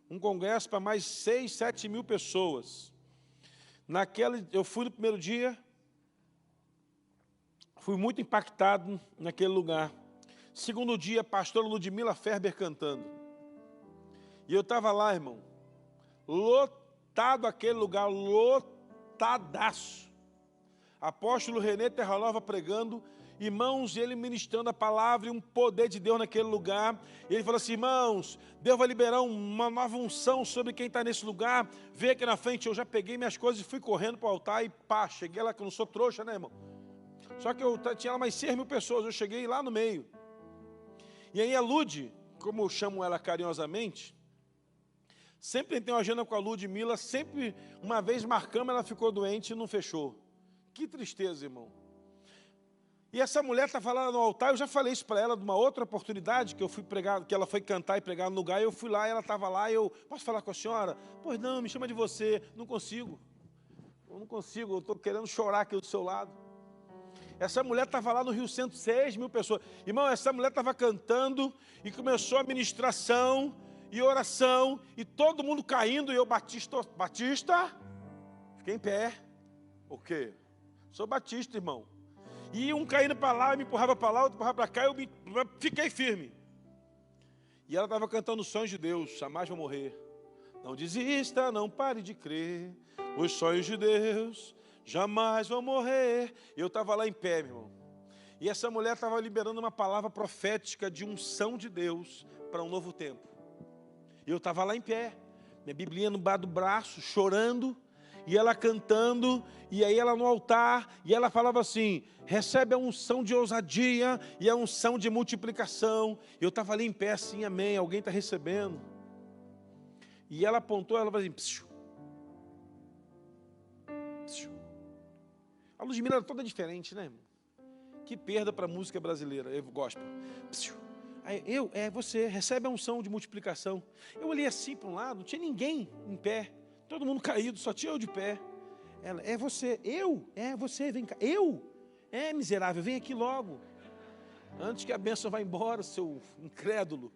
Um congresso para mais 6, 7 mil pessoas. Eu fui no primeiro dia, fui muito impactado naquele lugar. Segundo dia, pastor Ludmila Ferber cantando. E eu estava lá, irmão, lotado aquele lugar, lotadaço. Apóstolo Renê Terranova pregando, irmãos, ele ministrando a palavra e um poder de Deus naquele lugar. E ele falou assim, irmãos, Deus vai liberar uma nova unção sobre quem está nesse lugar. Vem aqui na frente. Eu já peguei minhas coisas e fui correndo para o altar e pá, cheguei lá, que eu não sou trouxa, né, irmão? Só que eu tinha lá mais 6 mil pessoas, eu cheguei lá no meio. E aí a Lud, como eu chamo ela carinhosamente, sempre tem uma agenda com a Ludmila, sempre, uma vez marcamos, ela ficou doente e não fechou. Que tristeza, irmão. E essa mulher estava lá no altar, eu já falei isso para ela de uma outra oportunidade, que eu fui pregar, que ela foi cantar e pregar no lugar, e eu fui lá, e ela estava lá, e eu, posso falar com a senhora? Pois não, me chama de você. Não consigo. Eu não consigo, eu estou querendo chorar aqui do seu lado. Essa mulher estava lá no Rio Centro, 6 mil pessoas. Irmão, essa mulher estava cantando, e começou a ministração, e oração, e todo mundo caindo, e eu, Batista, fiquei em pé. O quê? Sou batista, irmão. E um caindo para lá, me empurrava para lá, outro empurrava para cá, eu fiquei firme. E ela estava cantando os sonhos de Deus, jamais vou morrer. Não desista, não pare de crer, os sonhos de Deus jamais vão morrer. Eu estava lá em pé, meu irmão. E essa mulher estava liberando uma palavra profética de unção de Deus para um novo tempo. E eu estava lá em pé, minha Biblia no bar do braço, chorando, e ela cantando, e aí ela no altar, e ela falava assim, recebe a unção de ousadia e a unção de multiplicação. Eu estava ali em pé assim, amém, alguém está recebendo. E ela apontou, ela falou assim, psiu, psiu. A Ludmilla era toda diferente, né, irmão? Que perda para a música brasileira, eu gospel. Aí você recebe a unção de multiplicação. Eu olhei assim para um lado, não tinha ninguém em pé, todo mundo caído, só tinha eu de pé. Ela, é você, você, vem cá, miserável, vem aqui logo, antes que a bênção vá embora, seu incrédulo.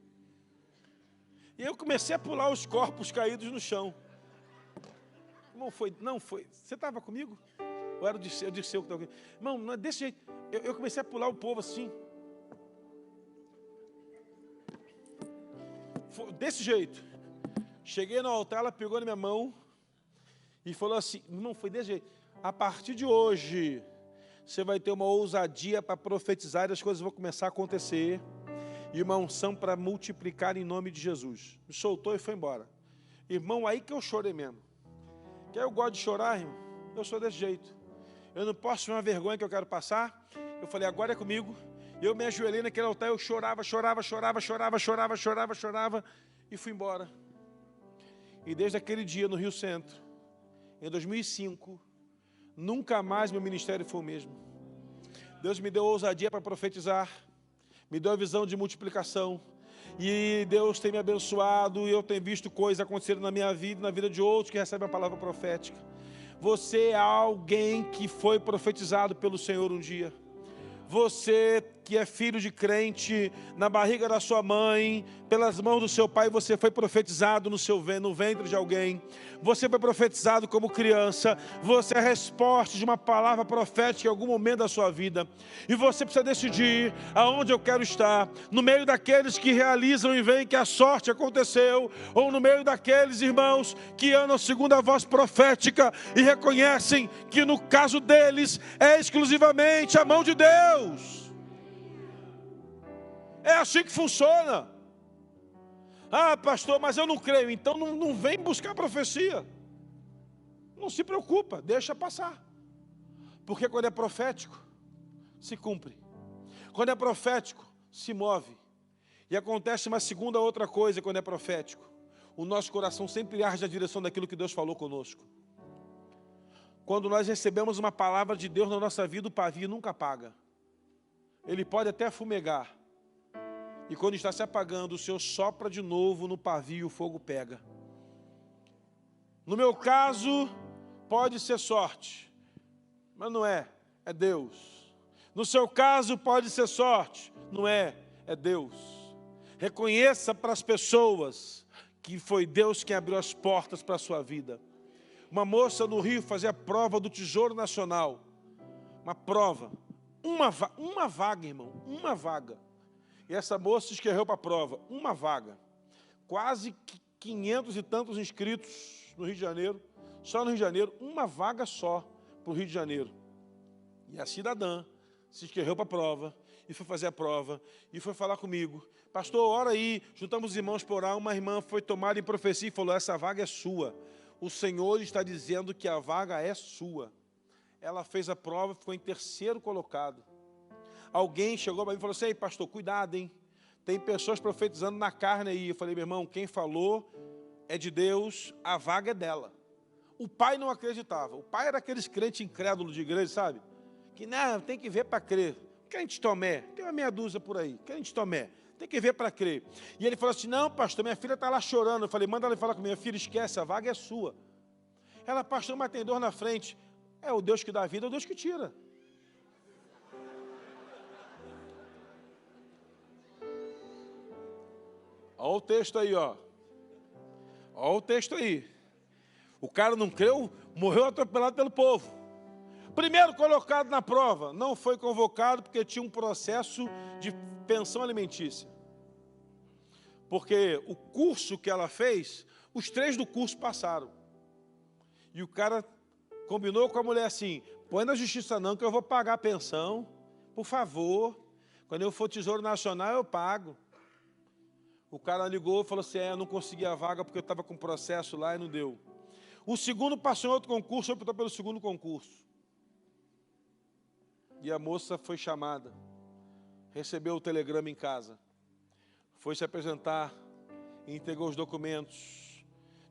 E eu comecei a pular os corpos caídos no chão. Não foi, você estava comigo? Ou era eu disse eu que estava comigo? Irmão, não é desse jeito, eu comecei a pular o povo assim. Desse jeito. Cheguei no altar, ela pegou na minha mão e falou assim, irmão, foi desse jeito. A partir de hoje, você vai ter uma ousadia para profetizar e as coisas vão começar a acontecer. E uma unção para multiplicar em nome de Jesus. Me soltou e foi embora. Irmão, aí que eu chorei mesmo. Que eu gosto de chorar, irmão? Eu sou desse jeito. Eu não posso ver uma vergonha que eu quero passar. Eu falei, agora é comigo. Eu me ajoelhei naquele altar, eu chorava, e fui embora. E desde aquele dia no Rio Centro, em 2005, nunca mais meu ministério foi o mesmo. Deus me deu ousadia para profetizar, me deu a visão de multiplicação, e Deus tem me abençoado, e eu tenho visto coisas acontecendo na minha vida, na vida de outros que recebem a palavra profética. Você é alguém que foi profetizado pelo Senhor um dia. Você que é filho de crente, na barriga da sua mãe, pelas mãos do seu pai, você foi profetizado no ventre de alguém. Você foi profetizado como criança. Você é a resposta de uma palavra profética em algum momento da sua vida. E você precisa decidir aonde eu quero estar. No meio daqueles que realizam e veem que a sorte aconteceu, ou no meio daqueles irmãos que andam segundo a voz profética e reconhecem que no caso deles é exclusivamente a mão de Deus. É assim que funciona. Ah, pastor, mas eu não creio. Então não vem buscar profecia. Não se preocupa, deixa passar. Porque quando é profético, se cumpre. Quando é profético, se move. E acontece uma segunda outra coisa quando é profético. O nosso coração sempre arde na direção daquilo que Deus falou conosco. Quando nós recebemos uma palavra de Deus na nossa vida, o pavio nunca apaga. Ele pode até fumegar. E quando está se apagando, o Senhor sopra de novo no pavio e o fogo pega. No meu caso, pode ser sorte, mas não é, é Deus. No seu caso, pode ser sorte, não é, é Deus. Reconheça para as pessoas que foi Deus quem abriu as portas para a sua vida. Uma moça no Rio fazia a prova do Tesouro Nacional. Uma prova, uma vaga, irmão, uma vaga. E essa moça se inscreveu para a prova, uma vaga. Quase 500 e tantos inscritos no Rio de Janeiro, só no Rio de Janeiro, uma vaga só para o Rio de Janeiro. E a cidadã se inscreveu para a prova, e foi fazer a prova, e foi falar comigo. Pastor, ora aí, juntamos os irmãos para orar, uma irmã foi tomada em profecia e falou, essa vaga é sua. O Senhor está dizendo que a vaga é sua. Ela fez a prova e ficou em terceiro colocado. Alguém chegou para mim e falou assim, ei, pastor, cuidado, hein? Tem pessoas profetizando na carne aí. Eu falei, meu irmão, quem falou é de Deus, a vaga é dela. O pai não acreditava. O pai era aqueles crentes incrédulos de igreja, sabe? Que não, tem que ver para crer. Crente Tomé, tem uma meia dúzia por aí. Crente Tomé, tem que ver para crer. E ele falou assim, não, pastor, minha filha está lá chorando. Eu falei, manda ela falar com minha filha, esquece, a vaga é sua. Ela, pastor, mas tem dor na frente. É o Deus que dá a vida, é o Deus que tira. Olha o texto aí, ó. Olha o texto aí. O cara não creu, morreu atropelado pelo povo. Primeiro colocado na prova, não foi convocado porque tinha um processo de pensão alimentícia. Porque o curso que ela fez, os 3 do curso passaram. E o cara combinou com a mulher assim, põe na justiça não que eu vou pagar a pensão, por favor. Quando eu for Tesouro Nacional eu pago. O cara ligou e falou assim, eu não consegui a vaga porque eu estava com processo lá e não deu. O segundo passou em outro concurso, optou pelo segundo concurso. E a moça foi chamada, recebeu o telegrama em casa, foi se apresentar, entregou os documentos,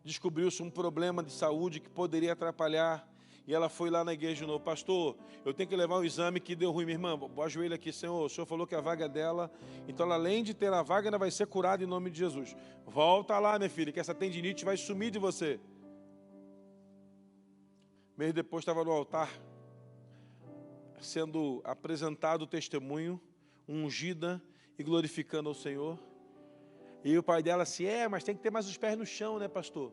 descobriu-se um problema de saúde que poderia atrapalhar, E ela foi lá na igreja de novo: pastor, eu tenho que levar um exame que deu ruim. Minha irmã, ajoelha aqui: Senhor, o Senhor falou que a vaga é dela, então ela, além de ter a vaga, ainda vai ser curada em nome de Jesus. Volta lá, minha filha, que essa tendinite vai sumir de você. Mês depois estava no altar, sendo apresentado o testemunho, ungida e glorificando ao Senhor. E o pai dela assim: mas tem que ter mais os pés no chão, né, pastor?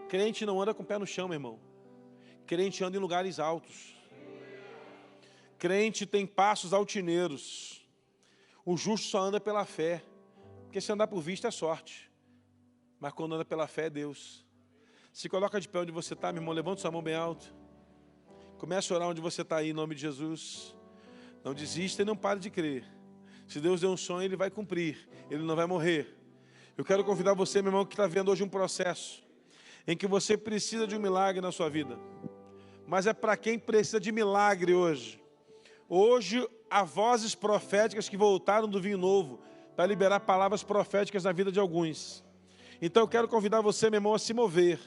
Crente não anda com o pé no chão, meu irmão. Crente anda em lugares altos. Crente tem passos altineiros. O justo só anda pela fé. Porque se andar por vista é sorte. Mas quando anda pela fé é Deus. Se coloca de pé onde você está, meu irmão. Levanta sua mão bem alto. Comece a orar onde você está aí, em nome de Jesus. Não desista e não pare de crer. Se Deus deu um sonho, Ele vai cumprir. Ele não vai morrer. Eu quero convidar você, meu irmão, que está vendo hoje um processo em que você precisa de um milagre na sua vida. Mas é para quem precisa de milagre hoje. Hoje há vozes proféticas que voltaram do vinho novo para liberar palavras proféticas na vida de alguns. Então eu quero convidar você, meu irmão, a se mover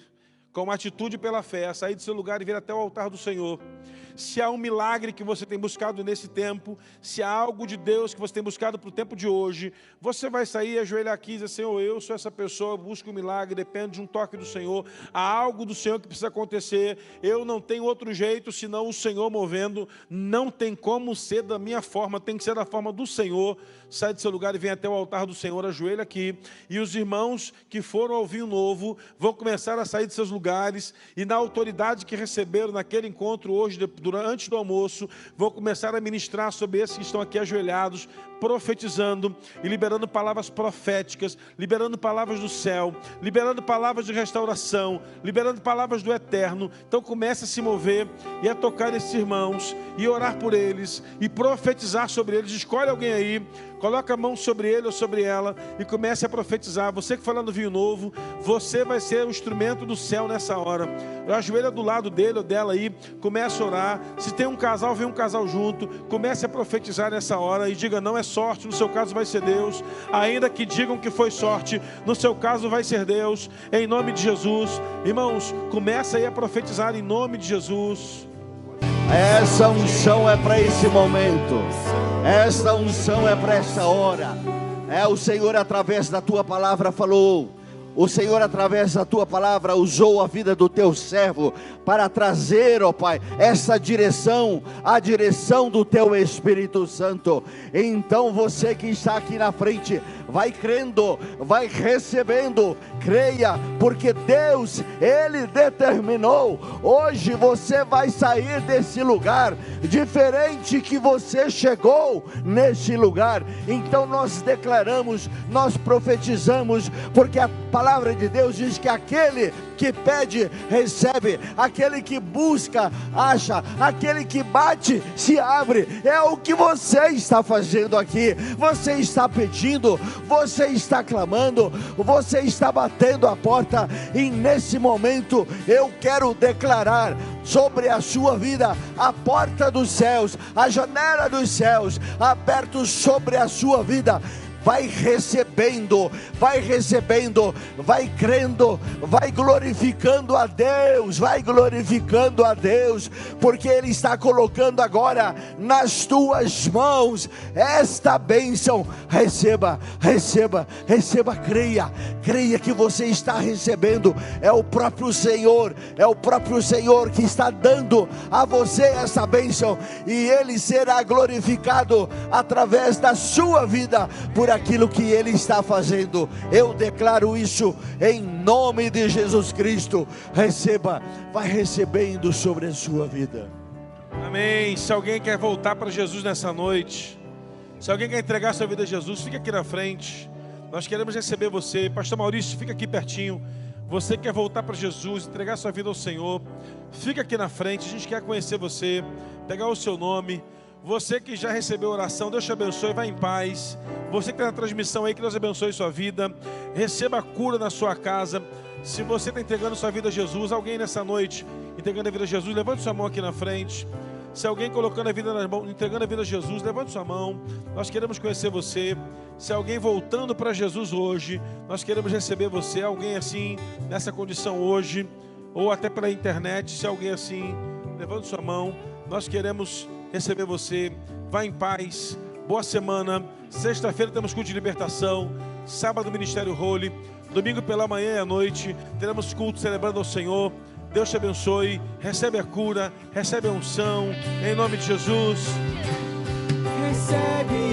com uma atitude pela fé, a sair do seu lugar e vir até o altar do Senhor. Se há um milagre que você tem buscado nesse tempo, se há algo de Deus que você tem buscado para o tempo de hoje, você vai sair e ajoelhar aqui e dizer: Senhor, eu sou essa pessoa, eu busco um milagre, dependo de um toque do Senhor, há algo do Senhor que precisa acontecer, eu não tenho outro jeito senão o Senhor movendo, não tem como ser da minha forma, tem que ser da forma do Senhor. Sai do seu lugar e vem até o altar do Senhor, ajoelha aqui, e os irmãos que foram ao vinho novo vão começar a sair de seus lugares, e na autoridade que receberam naquele encontro hoje, antes do almoço, vão começar a ministrar sobre esses que estão aqui ajoelhados, profetizando e liberando palavras proféticas, liberando palavras do céu, liberando palavras de restauração, liberando palavras do eterno. Então comece a se mover e a tocar nesses irmãos e orar por eles e profetizar sobre eles. Escolhe alguém aí, coloca a mão sobre ele ou sobre ela e comece a profetizar. Você que fala no vinho novo, você vai ser o instrumento do céu nessa hora. Ajoelha do lado dele ou dela aí, comece a orar. Se tem um casal, vem um casal junto, comece a profetizar nessa hora e diga: não é sorte, no seu caso vai ser Deus. Ainda que digam que foi sorte, no seu caso vai ser Deus, em nome de Jesus. Irmãos, começa aí a profetizar em nome de Jesus. Essa unção é para esse momento, essa unção é para essa hora. O Senhor, através da tua palavra, falou. O Senhor, através da tua palavra, usou a vida do teu servo para trazer, ó Pai, essa direção, a direção do teu Espírito Santo. Então você que está aqui na frente, vai crendo, vai recebendo, creia, porque Deus, Ele determinou. Hoje você vai sair desse lugar diferente que você chegou nesse lugar. Então nós declaramos, nós profetizamos, porque a palavra de Deus diz que aquele que pede, recebe, aquele que busca, acha, aquele que bate, se abre. É o que você está fazendo aqui. Você está pedindo, você está clamando, você está batendo a porta, e nesse momento eu quero declarar sobre a sua vida a porta dos céus, a janela dos céus abertos sobre a sua vida. Vai recebendo, vai crendo, vai glorificando a Deus, porque Ele está colocando agora nas tuas mãos esta bênção. Receba, creia que você está recebendo. É o próprio Senhor que está dando a você essa bênção, e Ele será glorificado através da sua vida, por aquilo que Ele está fazendo. Eu declaro isso em nome de Jesus Cristo. Receba, vai recebendo sobre a sua vida. Amém. Se alguém quer voltar para Jesus nessa noite, se alguém quer entregar sua vida a Jesus, fica aqui na frente. Nós queremos receber você. Pastor Maurício, fica aqui pertinho. Você quer voltar para Jesus, entregar sua vida ao Senhor, fica aqui na frente. A gente quer conhecer você, pegar o seu nome. Você que já recebeu oração, Deus te abençoe, vai em paz. Você que está na transmissão aí, que Deus abençoe sua vida. Receba a cura na sua casa. Se você está entregando sua vida a Jesus, alguém nessa noite entregando a vida a Jesus, levante sua mão aqui na frente. Se alguém colocando a vida nas mãos, entregando a vida a Jesus, levante sua mão. Nós queremos conhecer você. Se alguém voltando para Jesus hoje, nós queremos receber você. Alguém assim, nessa condição hoje. ou até pela internet, se alguém assim, levante sua mão, nós queremos receber você. Vá em paz, boa semana. Sexta-feira temos culto de libertação, sábado Ministério Holy, domingo pela manhã e à noite teremos culto celebrando ao Senhor. Deus te abençoe, recebe a cura, recebe a unção, em nome de Jesus. Recebe